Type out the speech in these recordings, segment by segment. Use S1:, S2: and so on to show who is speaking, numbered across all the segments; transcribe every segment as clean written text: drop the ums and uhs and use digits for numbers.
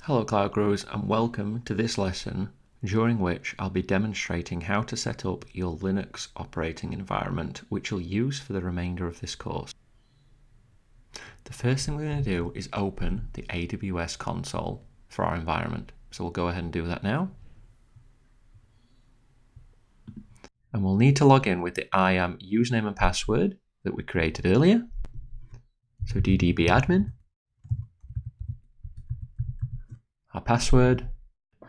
S1: Hello Cloud Growers and welcome to this lesson during which I'll be demonstrating how to set up your Linux operating environment which you'll use for the remainder of this course. The first thing we're going to do is open the AWS console for our environment. So we'll go ahead and do that now. And we'll need to log in with the IAM username and password that we created earlier. So ddbadmin. Our password,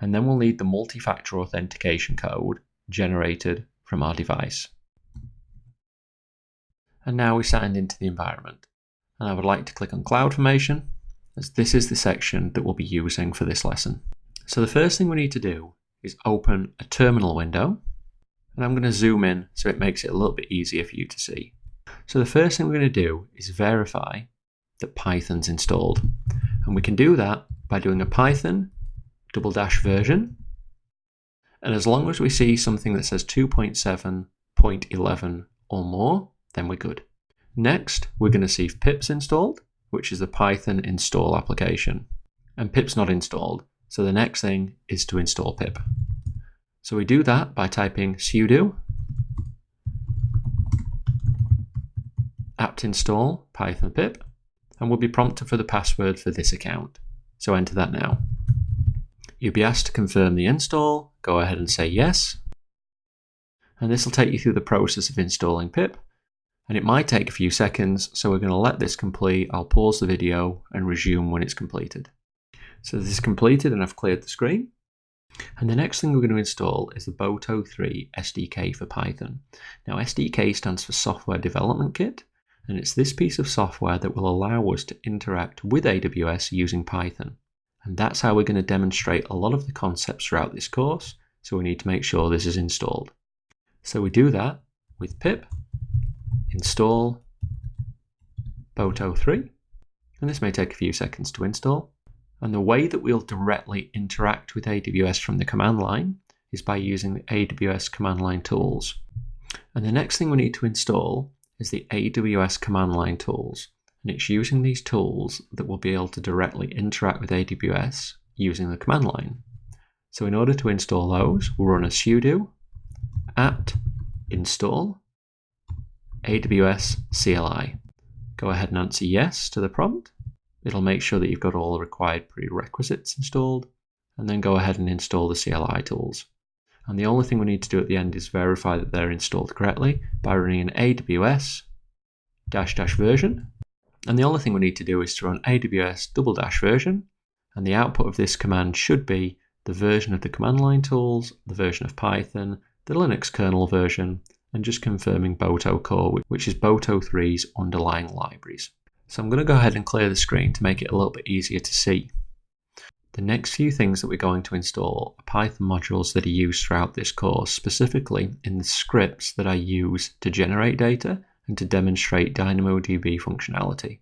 S1: and then we'll need the multi-factor authentication code generated from our device. And now we signed into the environment, and I would like to click on CloudFormation, as this is the section that we'll be using for this lesson. So the first thing we need to do is open a terminal window, and I'm going to zoom in so it makes it a little bit easier for you to see. So the first thing we're going to do is verify that Python's installed, and we can do that by doing a Python --version, and as long as we see something that says 2.7.11 or more, then we're good. Next, we're going to see if pip's installed, which is the Python install application, and pip's not installed, so the next thing is to install pip. So we do that by typing sudo apt install python pip, and we'll be prompted for the password for this account. So enter that now. You'll be asked to confirm the install, go ahead and say yes. And this will take you through the process of installing pip. And it might take a few seconds, so we're going to let this complete. I'll pause the video and resume when it's completed. So this is completed and I've cleared the screen. And the next thing we're going to install is the Boto 3 SDK for Python. Now SDK stands for Software Development Kit. And it's this piece of software that will allow us to interact with AWS using Python. And that's how we're going to demonstrate a lot of the concepts throughout this course, so we need to make sure this is installed. So we do that with pip install Boto 3, and this may take a few seconds to install. And the way that we'll directly interact with AWS from the command line is by using the AWS command line tools. And the next thing we need to install is the AWS command line tools, and it's using these tools that we'll be able to directly interact with AWS using the command line. So in order to install those, we'll run a sudo apt install AWS CLI. Go ahead and answer yes to the prompt. It'll make sure that you've got all the required prerequisites installed, and then go ahead and install the CLI tools. And the only thing we need to do at the end is verify that they're installed correctly by running an AWS -- version. And the only thing we need to do is to run AWS -- version. And the output of this command should be the version of the command line tools, the version of Python, the Linux kernel version, and just confirming Boto core, which is Boto 3's underlying libraries. So I'm going to go ahead and clear the screen to make it a little bit easier to see. The next few things that we're going to install are Python modules that are used throughout this course, specifically in the scripts that I use to generate data and to demonstrate DynamoDB functionality.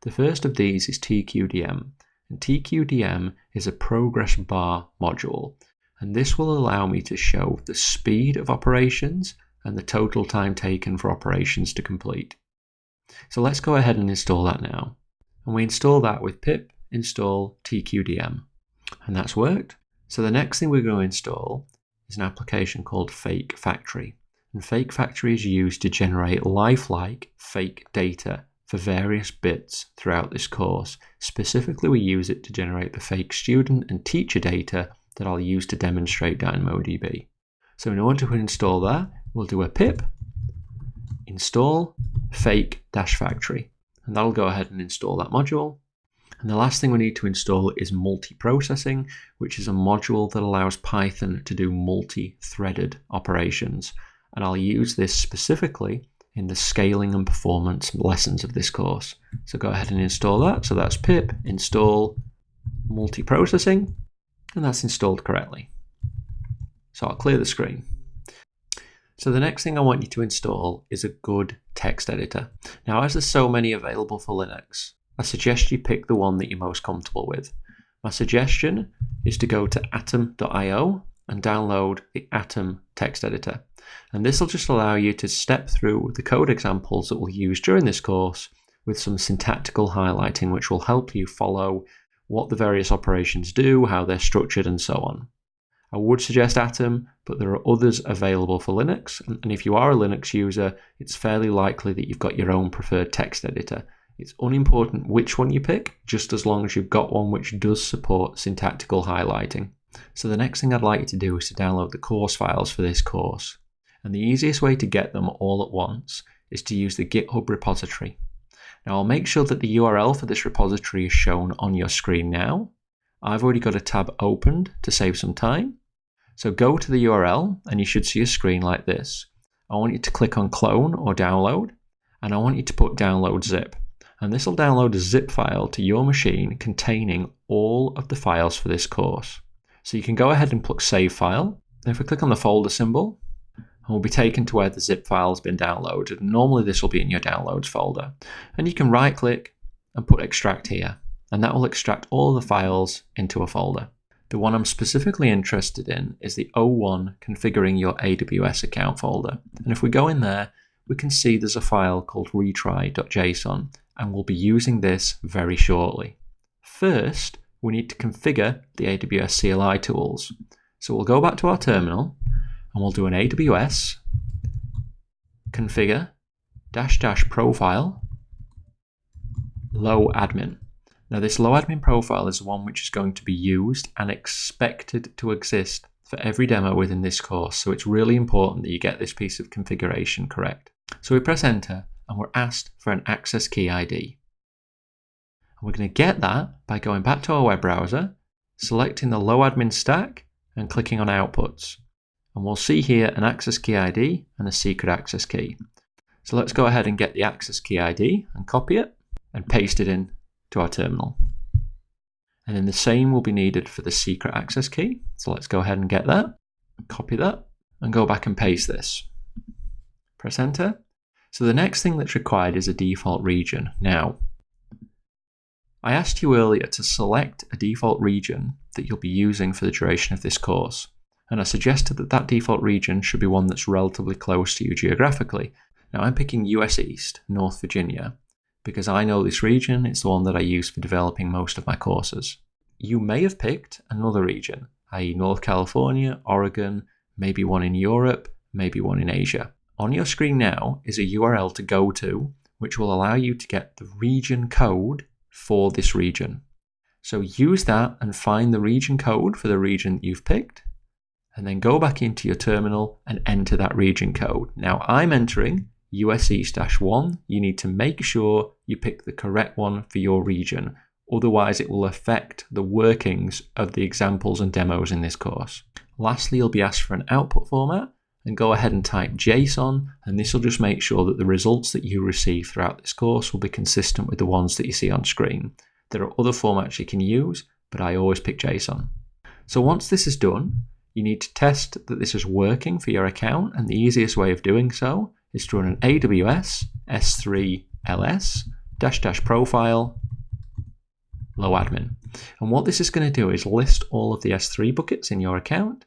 S1: The first of these is TQDM, and TQDM is a progress bar module, and this will allow me to show the speed of operations and the total time taken for operations to complete. So let's go ahead and install that now. And we install that with pip install TQDM, and that's worked. So the next thing we're going to install is an application called Fake Factory, and Fake Factory is used to generate lifelike fake data for various bits throughout this course. Specifically, we use it to generate the fake student and teacher data that I'll use to demonstrate DynamoDB. So in order to install that, we'll do a pip install fake -factory, and that'll go ahead and install that module. And the last thing we need to install is multiprocessing, which is a module that allows Python to do multi-threaded operations. And I'll use this specifically in the scaling and performance lessons of this course. So go ahead and install that. So that's pip install multiprocessing, and that's installed correctly. So I'll clear the screen. So the next thing I want you to install is a good text editor. Now, as there's so many available for Linux, I suggest you pick the one that you're most comfortable with. My suggestion is to go to atom.io and download the Atom text editor. And this will just allow you to step through the code examples that we'll use during this course with some syntactical highlighting, which will help you follow what the various operations do, how they're structured, and so on. I would suggest Atom, but there are others available for Linux, and if you are a Linux user, it's fairly likely that you've got your own preferred text editor. It's unimportant which one you pick, just as long as you've got one which does support syntactical highlighting. So the next thing I'd like you to do is to download the course files for this course. And the easiest way to get them all at once is to use the GitHub repository. Now I'll make sure that the URL for this repository is shown on your screen now. I've already got a tab opened to save some time. So go to the URL and you should see a screen like this. I want you to click on clone or download, and I want you to put download zip. And this will download a zip file to your machine containing all of the files for this course. So you can go ahead and click save file. If we click on the folder symbol, we'll be taken to where the zip file has been downloaded. Normally this will be in your downloads folder. And you can right click and put extract here. And that will extract all the files into a folder. The one I'm specifically interested in is the O1 configuring your AWS account folder. And if we go in there, we can see there's a file called retry.json, and we'll be using this very shortly. First, we need to configure the AWS CLI tools. So we'll go back to our terminal and we'll do an AWS configure -- profile low admin. Now this low admin profile is the one which is going to be used and expected to exist for every demo within this course. So it's really important that you get this piece of configuration correct. So we press enter and we're asked for an access key ID. And we're going to get that by going back to our web browser, selecting the low admin stack and clicking on outputs. And we'll see here an access key ID and a secret access key. So let's go ahead and get the access key ID and copy it and paste it in to our terminal. And then the same will be needed for the secret access key. So let's go ahead and get that, copy that, and go back and paste this. Press enter. So the next thing that's required is a default region. Now, I asked you earlier to select a default region that you'll be using for the duration of this course. And I suggested that that default region should be one that's relatively close to you geographically. Now I'm picking US East, North Virginia, because I know this region. It's the one that I use for developing most of my courses. You may have picked another region, i.e. North California, Oregon, maybe one in Europe, maybe one in Asia. On your screen now is a URL to go to, which will allow you to get the region code for this region. So use that and find the region code for the region that you've picked, and then go back into your terminal and enter that region code. Now I'm entering US East-1. You need to make sure you pick the correct one for your region. Otherwise it will affect the workings of the examples and demos in this course. Lastly, you'll be asked for an output format, and go ahead and type JSON, and this will just make sure that the results that you receive throughout this course will be consistent with the ones that you see on screen. There are other formats you can use, but I always pick JSON. So once this is done, you need to test that this is working for your account, and the easiest way of doing so is to run an AWS S3 ls -- profile low admin. And what this is going to do is list all of the S3 buckets in your account.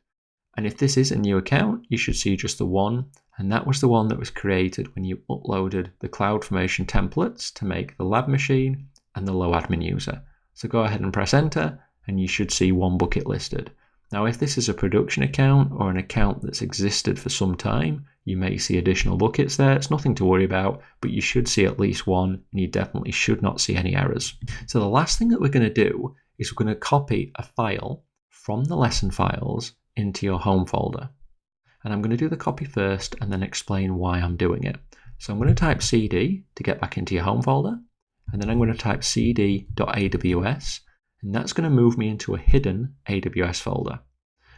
S1: And if this is a new account, you should see just the one, and that was the one that was created when you uploaded the CloudFormation templates to make the lab machine and the low admin user. So go ahead and press enter, and you should see one bucket listed. Now, if this is a production account or an account that's existed for some time, you may see additional buckets there. It's nothing to worry about, but you should see at least one, and you definitely should not see any errors. So the last thing that we're going to do is we're going to copy a file from the lesson files into your home folder. And I'm going to do the copy first and then explain why I'm doing it. So I'm going to type cd to get back into your home folder, and then I'm going to type cd.aws, and that's going to move me into a hidden AWS folder.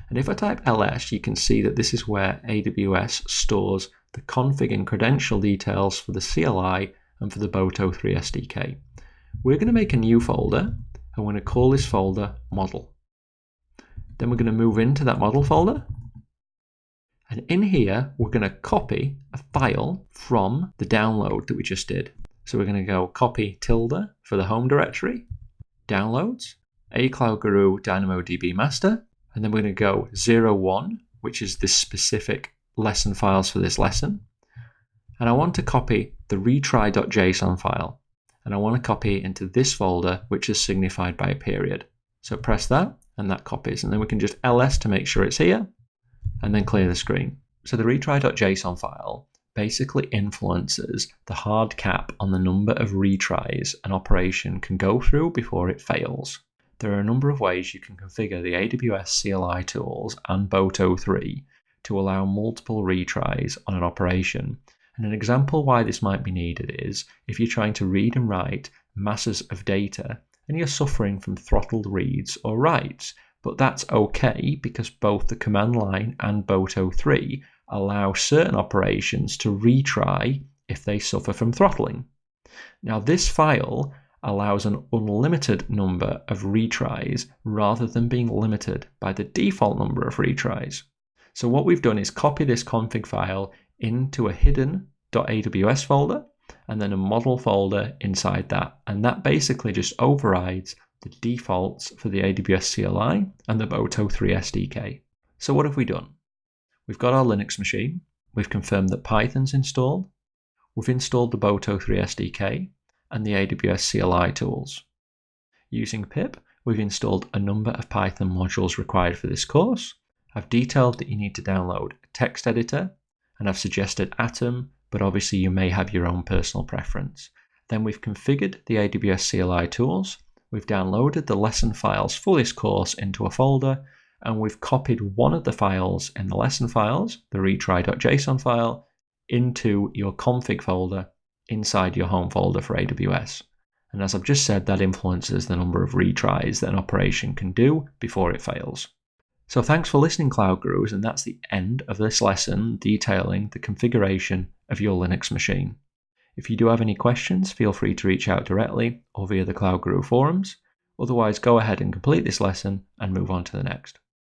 S1: And if I type ls, you can see that this is where AWS stores the config and credential details for the CLI and for the Boto 3 SDK. We're going to make a new folder, and we're going to call this folder model. Then we're going to move into that model folder. And in here, we're going to copy a file from the download that we just did. So we're going to go copy tilde for the home directory, downloads, A Cloud Guru DynamoDB master, and then we're going to go 01, which is this specific lesson files for this lesson. And I want to copy the retry.json file. and I want to copy it into this folder, which is signified by a period. So press that, and that copies, and then we can just ls to make sure it's here, and then clear the screen. So the retry.json file basically influences the hard cap on the number of retries an operation can go through before it fails. There are a number of ways you can configure the AWS CLI tools and Boto3 to allow multiple retries on an operation. And an example why this might be needed is if you're trying to read and write masses of data and you're suffering from throttled reads or writes, but that's okay because both the command line and Boto3 allow certain operations to retry if they suffer from throttling. Now this file allows an unlimited number of retries rather than being limited by the default number of retries. So what we've done is copy this config file into a hidden .aws folder and then a model folder inside that, and that basically just overrides the defaults for the AWS CLI and the Boto3 SDK. So what have we done? We've got our Linux machine, we've confirmed that Python's installed, we've installed the Boto3 SDK and the AWS CLI tools. Using pip, we've installed a number of Python modules required for this course. I've detailed that you need to download a text editor, and I've suggested Atom, but obviously you may have your own personal preference. Then we've configured the AWS CLI tools, we've downloaded the lesson files for this course into a folder, and we've copied one of the files in the lesson files, the retry.json file, into your config folder inside your home folder for AWS. And as I've just said, that influences the number of retries that an operation can do before it fails. So thanks for listening, Cloud Gurus, and that's the end of this lesson detailing the configuration of your Linux machine. If you do have any questions, feel free to reach out directly or via the Cloud Guru forums. Otherwise, go ahead and complete this lesson and move on to the next.